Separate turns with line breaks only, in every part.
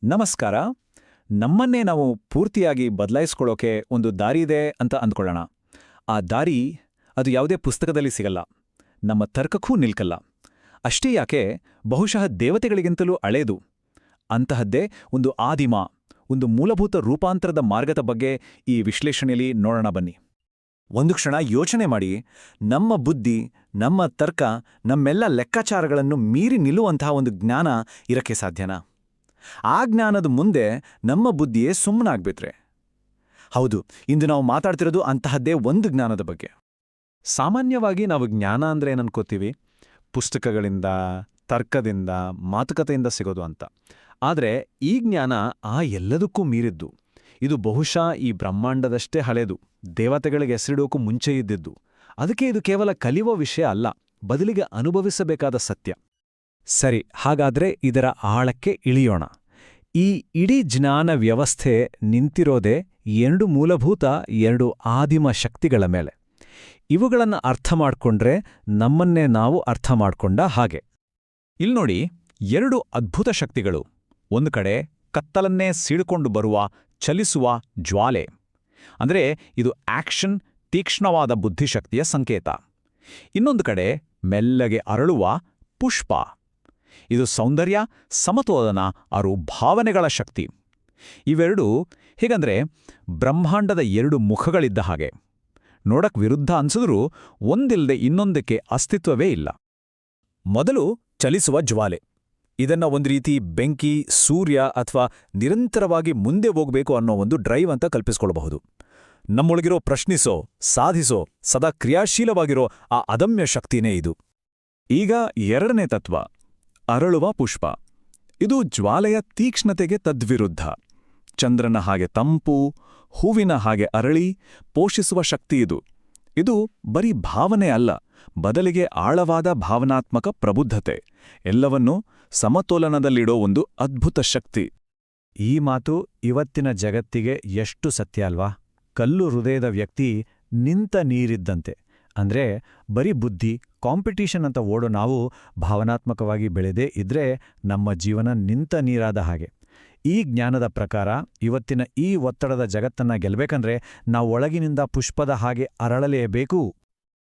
ನಮಸ್ಕಾರ. ನಮ್ಮನ್ನೇ ನಾವು ಪೂರ್ತಿಯಾಗಿ ಬದಲಾಯಿಸ್ಕೊಳ್ಳೋಕೆ ಒಂದು ದಾರಿ ಇದೆ ಅಂತ ಅಂದ್ಕೊಳ್ಳೋಣ. ಆ ದಾರಿ ಅದು ಯಾವುದೇ ಪುಸ್ತಕದಲ್ಲಿ ಸಿಗಲ್ಲ, ನಮ್ಮ ತರ್ಕಕ್ಕೂ ನಿಲ್ಕಲ್ಲ. ಅಷ್ಟೇ ಯಾಕೆ, ಬಹುಶಃ ದೇವತೆಗಳಿಗಿಂತಲೂ ಹಳೇದು. ಅಂತಹದ್ದೇ ಒಂದು ಆದಿಮ, ಒಂದು ಮೂಲಭೂತ ರೂಪಾಂತರದ ಮಾರ್ಗದ ಬಗ್ಗೆ ಈ ವಿಶ್ಲೇಷಣೆಯಲ್ಲಿ ನೋಡೋಣ ಬನ್ನಿ. ಒಂದು ಕ್ಷಣ ಯೋಚನೆ ಮಾಡಿ, ನಮ್ಮ ಬುದ್ಧಿ, ನಮ್ಮ ತರ್ಕ, ನಮ್ಮೆಲ್ಲ ಲೆಕ್ಕಾಚಾರಗಳನ್ನು ಮೀರಿ ನಿಲ್ಲುವಂತಹ ಒಂದು ಜ್ಞಾನ ಇರಕ್ಕೆ ಸಾಧ್ಯನಾ? ಆ ಜ್ಞಾನದ ಮುಂದೆ ನಮ್ಮ ಬುದ್ಧಿಯೇ ಸುಮ್ಮನಾಗ್ಬಿಟ್ರೆ? ಹೌದು, ಇಂದು ನಾವು ಮಾತಾಡ್ತಿರೋದು ಅಂತಹದ್ದೇ ಒಂದು ಜ್ಞಾನದ ಬಗ್ಗೆ. ಸಾಮಾನ್ಯವಾಗಿ ನಾವು ಜ್ಞಾನ ಅಂದ್ರೆ ಏನನ್ಕೋತೀವಿ? ಪುಸ್ತಕಗಳಿಂದ, ತರ್ಕದಿಂದ, ಮಾತುಕತೆಯಿಂದ ಸಿಗೋದು ಅಂತ. ಆದರೆ ಈ ಜ್ಞಾನ ಆ ಎಲ್ಲದಕ್ಕೂ ಮೀರಿದ್ದು. ಇದು ಬಹುಶಃ ಈ ಬ್ರಹ್ಮಾಂಡದಷ್ಟೇ ಹಳೇದು, ದೇವತೆಗಳಿಗೆ ಹೆಸರಿಡೋಕ್ಕೂ ಮುಂಚೆ ಇದ್ದಿದ್ದು. ಅದಕ್ಕೆ ಇದು ಕೇವಲ ಕಲಿಯುವ ವಿಷಯ ಅಲ್ಲ, ಬದಲಿಗೆ ಅನುಭವಿಸಬೇಕಾದ ಸತ್ಯ. ಸರಿ, ಹಾಗಾದ್ರೆ ಇದರ ಆಳಕ್ಕೆ ಇಳಿಯೋಣ. ಈ ಇಡೀ ಜ್ಞಾನ ವ್ಯವಸ್ಥೆ ನಿಂತಿರೋದೇ ಎರಡು ಮೂಲಭೂತ, ಎರಡು ಆದಿಮ ಶಕ್ತಿಗಳ ಮೇಲೆ. ಇವುಗಳನ್ನು ಅರ್ಥ ಮಾಡ್ಕೊಂಡ್ರೆ ನಮ್ಮನ್ನೇ ನಾವು ಅರ್ಥ ಮಾಡ್ಕೊಂಡ ಹಾಗೆ. ಇಲ್ನೋಡಿ, ಎರಡು ಅದ್ಭುತ ಶಕ್ತಿಗಳು. ಒಂದು ಕಡೆ ಕತ್ತಲನ್ನೇ ಸೀಳ್ಕೊಂಡು ಬರುವ, ಚಲಿಸುವ ಜ್ವಾಲೆ. ಅಂದ್ರೆ ಇದು ಆಕ್ಷನ್, ತೀಕ್ಷ್ಣವಾದ ಬುದ್ಧಿಶಕ್ತಿಯ ಸಂಕೇತ. ಇನ್ನೊಂದು ಕಡೆ ಮೆಲ್ಲಗೆ ಅರಳುವ ಪುಷ್ಪ. ಇದು ಸೌಂದರ್ಯ, ಸಮತೋಲನ, ಅರು ಭಾವನೆಗಳ ಶಕ್ತಿ. ಇವೆರಡೂ ಹೇಗಂದ್ರೆ ಬ್ರಹ್ಮಾಂಡದ ಎರಡು ಮುಖಗಳಿದ್ದ ಹಾಗೆ. ನೋಡಕ್ ವಿರುದ್ಧ ಅನ್ಸಿದ್ರೂ ಒಂದಿಲ್ಲದೆ ಇನ್ನೊಂದಕ್ಕೆ ಅಸ್ತಿತ್ವವೇ ಇಲ್ಲ. ಮೊದಲು ಚಲಿಸುವ ಜ್ವಾಲೆ. ಇದನ್ನ ಒಂದು ರೀತಿ ಬೆಂಕಿ, ಸೂರ್ಯ ಅಥವಾ ನಿರಂತರವಾಗಿ ಮುಂದೆ ಹೋಗ್ಬೇಕು ಅನ್ನೋ ಒಂದು ಡ್ರೈವ್ ಅಂತ ಕಲ್ಪಿಸ್ಕೊಳ್ಬಹುದು. ನಮ್ಮೊಳಗಿರೋ ಪ್ರಶ್ನಿಸೋ, ಸಾಧಿಸೋ, ಸದಾ ಕ್ರಿಯಾಶೀಲವಾಗಿರೋ ಆ ಅದಮ್ಯ ಶಕ್ತಿನೇ ಇದು. ಈಗ ಎರಡನೇ ತತ್ವ, ಅರಳುವ ಪುಷ್ಪ. ಇದು ಜ್ವಾಲೆಯ ತೀಕ್ಷ್ಣತೆಗೆ ತದ್ವಿರುದ್ಧ. ಚಂದ್ರನ ಹಾಗೆ ತಂಪು, ಹೂವಿನ ಹಾಗೆ ಅರಳಿ ಪೋಷಿಸುವ ಶಕ್ತಿ ಇದು. ಇದು ಬರೀ ಭಾವನೆ ಅಲ್ಲ, ಬದಲಿಗೆ ಆಳವಾದ ಭಾವನಾತ್ಮಕ ಪ್ರಬುದ್ಧತೆ, ಎಲ್ಲವನ್ನೂ ಸಮತೋಲನದಲ್ಲಿಡೋ ಒಂದು ಅದ್ಭುತ ಶಕ್ತಿ. ಈ ಮಾತು ಇವತ್ತಿನ ಜಗತ್ತಿಗೆ ಎಷ್ಟು ಸತ್ಯ ಅಲ್ವಾ? ಕಲ್ಲು ಹೃದಯದ ವ್ಯಕ್ತಿ ನಿಂತ ನೀರಿದ್ದಂತೆ. ಅಂದ್ರೆ ಬರೀ ಬುದ್ಧಿ, ಕಾಂಪಿಟೀಷನ್ ಅಂತ ಓಡೋ ನಾವು ಭಾವನಾತ್ಮಕವಾಗಿ ಬೆಳೆದೇ ಇದ್ರೆ ನಮ್ಮ ಜೀವನ ನಿಂತ ನೀರಾದ ಹಾಗೆ. ಈ ಜ್ಞಾನದ ಪ್ರಕಾರ ಇವತ್ತಿನ ಈ ಒತ್ತಡದ ಜಗತ್ತನ್ನ ಗೆಲ್ಬೇಕಂದ್ರೆ ನಾವು ಒಳಗಿನಿಂದ ಪುಷ್ಪದ ಹಾಗೆ ಅರಳಲೇಬೇಕು.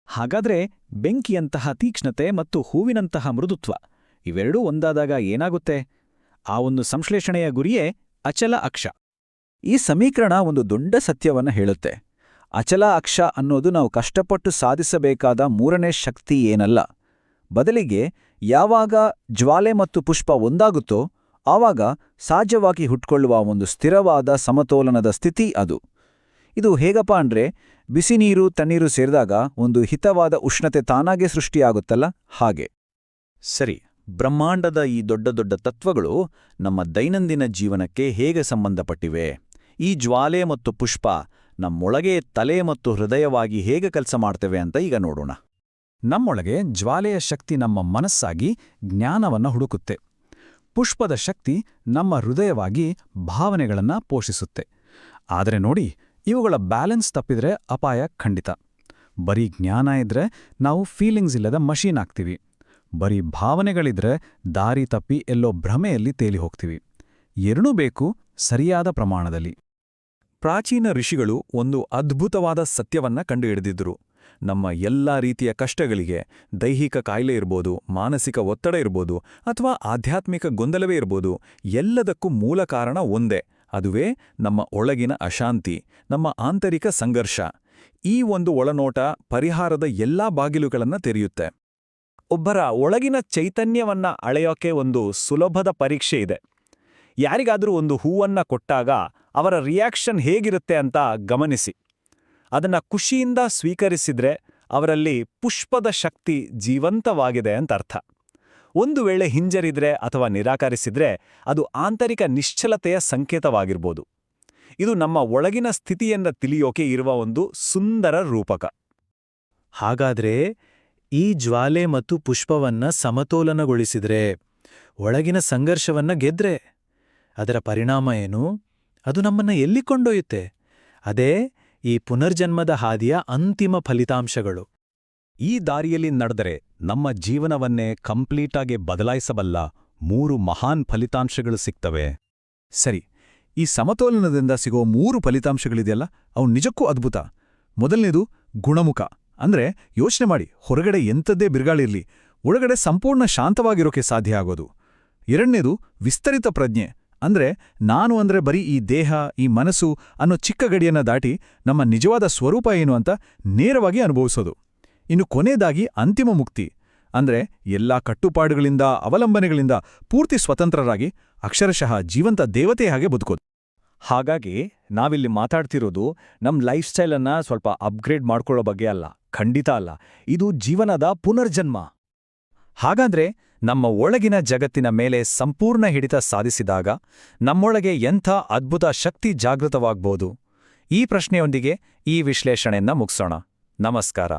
ಹಾಗಾದ್ರೆ ಬೆಂಕಿಯಂತಹ ತೀಕ್ಷ್ಣತೆ ಮತ್ತು ಹೂವಿನಂತಹ ಮೃದುತ್ವ ಇವೆರಡೂ ಒಂದಾದಾಗ ಏನಾಗುತ್ತೆ? ಆ ಒಂದು ಸಂಶ್ಲೇಷಣೆಯ ಗುರಿಯೇ ಅಚಲ ಅಕ್ಷ. ಈ ಸಮೀಕರಣ ಒಂದು ದೊಡ್ಡ ಸತ್ಯವನ್ನ ಹೇಳುತ್ತೆ. ಅಚಲ ಅಕ್ಷ ಅನ್ನೋದು ನಾವು ಕಷ್ಟಪಟ್ಟು ಸಾಧಿಸಬೇಕಾದ ಮೂರನೇ ಶಕ್ತಿ ಏನಲ್ಲ. ಬದಲಿಗೆ ಯಾವಾಗ ಜ್ವಾಲೆ ಮತ್ತು ಪುಷ್ಪ ಒಂದಾಗುತ್ತೋ ಆವಾಗ ಸಹಜವಾಗಿ ಹುಟ್ಕೊಳ್ಳುವ ಒಂದು ಸ್ಥಿರವಾದ ಸಮತೋಲನದ ಸ್ಥಿತಿ ಅದು. ಇದು ಹೇಗಪ್ಪ ಅಂದ್ರೆ, ಬಿಸಿ ನೀರು ತಣ್ಣೀರು ಸೇರಿದಾಗ ಒಂದು ಹಿತವಾದ ಉಷ್ಣತೆ ತಾನಾಗೇ ಸೃಷ್ಟಿಯಾಗುತ್ತಲ್ಲ ಹಾಗೆ. ಸರಿ, ಬ್ರಹ್ಮಾಂಡದ ಈ ದೊಡ್ಡ ದೊಡ್ಡ ತತ್ವಗಳು ನಮ್ಮ ದೈನಂದಿನ ಜೀವನಕ್ಕೆ ಹೇಗೆ ಸಂಬಂಧಪಟ್ಟಿವೆ? ಈ ಜ್ವಾಲೆ ಮತ್ತು ಪುಷ್ಪ ನಮ್ಮೊಳಗೆ ತಲೆ ಮತ್ತು ಹೃದಯವಾಗಿ ಹೇಗೆ ಕೆಲಸ ಮಾಡ್ತೇವೆ ಅಂತ ಈಗ ನೋಡೋಣ. ನಮ್ಮೊಳಗೆ ಜ್ವಾಲೆಯ ಶಕ್ತಿ ನಮ್ಮ ಮನಸ್ಸಾಗಿ ಜ್ಞಾನವನ್ನ ಹುಡುಕುತ್ತೆ. ಪುಷ್ಪದ ಶಕ್ತಿ ನಮ್ಮ ಹೃದಯವಾಗಿ ಭಾವನೆಗಳನ್ನ ಪೋಷಿಸುತ್ತೆ. ಆದರೆ ನೋಡಿ, ಇವುಗಳ ಬ್ಯಾಲೆನ್ಸ್ ತಪ್ಪಿದ್ರೆ ಅಪಾಯ ಖಂಡಿತ. ಬರೀ ಜ್ಞಾನ ಇದ್ರೆ ನಾವು ಫೀಲಿಂಗ್ಸ್ ಇಲ್ಲದ ಮಷೀನ್ ಆಗ್ತೀವಿ. ಬರೀ ಭಾವನೆಗಳಿದ್ರೆ ದಾರಿ ತಪ್ಪಿ ಎಲ್ಲೋ ಭ್ರಮೆಯಲ್ಲಿ ತೇಲಿ ಹೋಗ್ತೀವಿ. ಎರಡೂ ಬೇಕು, ಸರಿಯಾದ ಪ್ರಮಾಣದಲ್ಲಿ. ಪ್ರಾಚೀನ ಋಷಿಗಳು ಒಂದು ಅದ್ಭುತವಾದ ಸತ್ಯವನ್ನ ಕಂಡುಹಿಡಿದಿದ್ರು. ನಮ್ಮ ಎಲ್ಲಾ ರೀತಿಯ ಕಷ್ಟಗಳಿಗೆ, ದೈಹಿಕ ಕಾಯಿಲೆ ಇರ್ಬೋದು, ಮಾನಸಿಕ ಒತ್ತಡ ಇರ್ಬೋದು, ಅಥವಾ ಆಧ್ಯಾತ್ಮಿಕ ಗೊಂದಲವೇ ಇರ್ಬೋದು, ಎಲ್ಲದಕ್ಕೂ ಮೂಲ ಕಾರಣ ಒಂದೇ. ಅದುವೇ ನಮ್ಮ ಒಳಗಿನ ಅಶಾಂತಿ, ನಮ್ಮ ಆಂತರಿಕ ಸಂಘರ್ಷ. ಈ ಒಂದು ಒಳನೋಟ ಪರಿಹಾರದ ಎಲ್ಲಾ ಬಾಗಿಲುಗಳನ್ನ ತೆರೆಯುತ್ತೆ. ಒಬ್ಬರ ಒಳಗಿನ ಚೈತನ್ಯವನ್ನ ಅಳೆಯೋಕೆ ಒಂದು ಸುಲಭದ ಪರೀಕ್ಷೆ ಇದೆ. ಯಾರಿಗಾದರೂ ಒಂದು ಹೂವನ್ನ ಕೊಟ್ಟಾಗ ಅವರ ರಿಯಾಕ್ಷನ್ ಹೇಗಿರುತ್ತೆ ಅಂತ ಗಮನಿಸಿ. ಅದನ್ನ ಖುಷಿಯಿಂದ ಸ್ವೀಕರಿಸಿದ್ರೆ ಅವರಲ್ಲಿ ಪುಷ್ಪದ ಶಕ್ತಿ ಜೀವಂತವಾಗಿದೆ ಅಂತ ಅರ್ಥ. ಒಂದು ವೇಳೆ ಹಿಂಜರಿದ್ರೆ ಅಥವಾ ನಿರಾಕರಿಸಿದ್ರೆ ಅದು ಆಂತರಿಕ ನಿಶ್ಚಲತೆಯ ಸಂಕೇತವಾಗಿರ್ಬೋದು. ಇದು ನಮ್ಮ ಒಳಗಿನ ಸ್ಥಿತಿಯನ್ನ ತಿಳಿಯೋಕೆ ಇರುವ ಒಂದು ಸುಂದರ ರೂಪಕ. ಹಾಗಾದ್ರೆ ಈ ಜ್ವಾಲೆ ಮತ್ತು ಪುಷ್ಪವನ್ನ ಸಮತೋಲನಗೊಳಿಸಿದ್ರೆ, ಒಳಗಿನ ಸಂಘರ್ಷವನ್ನ ಗೆದ್ರೆ ಅದರ ಪರಿಣಾಮ ಏನು? ಅದು ನಮ್ಮನ್ನ ಎಲ್ಲಿ ಕೊಂಡೊಯ್ಯುತ್ತೆ? ಅದೇ ಈ ಪುನರ್ಜನ್ಮದ ಹಾದಿಯ ಅಂತಿಮ ಫಲಿತಾಂಶಗಳು. ಈ ದಾರಿಯಲ್ಲಿ ನಡೆದರೆ ನಮ್ಮ ಜೀವನವನ್ನೇ ಕಂಪ್ಲೀಟಾಗಿ ಬದಲಾಯಿಸಬಲ್ಲ 3 ಮಹಾನ್ ಫಲಿತಾಂಶಗಳು ಸಿಗ್ತವೆ.
ಸರಿ, ಈ ಸಮತೋಲನದಿಂದ ಸಿಗೋ 3 ಫಲಿತಾಂಶಗಳಿದೆಯಲ್ಲ, ಅವು ನಿಜಕ್ಕೂ ಅದ್ಭುತ. ಮೊದಲನೇದು ಗುಣಮುಖ. ಅಂದ್ರೆ ಯೋಚನೆ ಮಾಡಿ, ಹೊರಗಡೆ ಎಂಥದ್ದೇ ಬಿರುಗಾಳಿರ್ಲಿ, ಒಳಗಡೆ ಸಂಪೂರ್ಣ ಶಾಂತವಾಗಿರೋಕೆ ಸಾಧ್ಯ ಆಗೋದು. ಎರಡನೇದು ವಿಸ್ತರಿತ ಪ್ರಜ್ಞೆ. ಅಂದ್ರೆ ನಾನು ಅಂದ್ರೆ ಬರೀ ಈ ದೇಹ, ಈ ಮನಸ್ಸು ಅನ್ನೋ ಚಿಕ್ಕ ಗಡಿಯನ್ನ ದಾಟಿ ನಮ್ಮ ನಿಜವಾದ ಸ್ವರೂಪ ಏನು ಅಂತ ನೇರವಾಗಿ ಅನುಭವಿಸೋದು. ಇನ್ನು ಕೊನೆಯದಾಗಿ ಅಂತಿಮ ಮುಕ್ತಿ. ಅಂದ್ರೆ ಎಲ್ಲಾ ಕಟ್ಟುಪಾಡುಗಳಿಂದ, ಅವಲಂಬನೆಗಳಿಂದ ಪೂರ್ತಿ ಸ್ವತಂತ್ರರಾಗಿ ಅಕ್ಷರಶಃ ಜೀವಂತ ದೇವತೆಯ ಹಾಗೆ ಬದುಕೋದು.
ಹಾಗಾಗಿ ನಾವಿಲ್ಲಿ ಮಾತಾಡ್ತಿರೋದು ನಮ್ಮ ಲೈಫ್ ಸ್ಟೈಲನ್ನ ಸ್ವಲ್ಪ ಅಪ್ಗ್ರೇಡ್ ಮಾಡ್ಕೊಳ್ಳೋ ಬಗ್ಗೆ ಅಲ್ಲ, ಖಂಡಿತ ಅಲ್ಲ. ಇದು ಜೀವನದ ಪುನರ್ಜನ್ಮ. ಹಾಗಾದ್ರೆ ನಮ್ಮ ಒಳಗಿನ ಜಗತ್ತಿನ ಮೇಲೆ ಸಂಪೂರ್ಣ ಹಿಡಿತ ಸಾಧಿಸಿದಾಗ ನಮ್ಮೊಳಗೆ ಎಂಥ ಅದ್ಭುತ ಶಕ್ತಿ ಜಾಗೃತವಾಗ್ಬೋದು? ಈ ಪ್ರಶ್ನೆಯೊಂದಿಗೆ ಈ ವಿಶ್ಲೇಷಣೆಯನ್ನ ಮುಗಿಸೋಣ. ನಮಸ್ಕಾರ.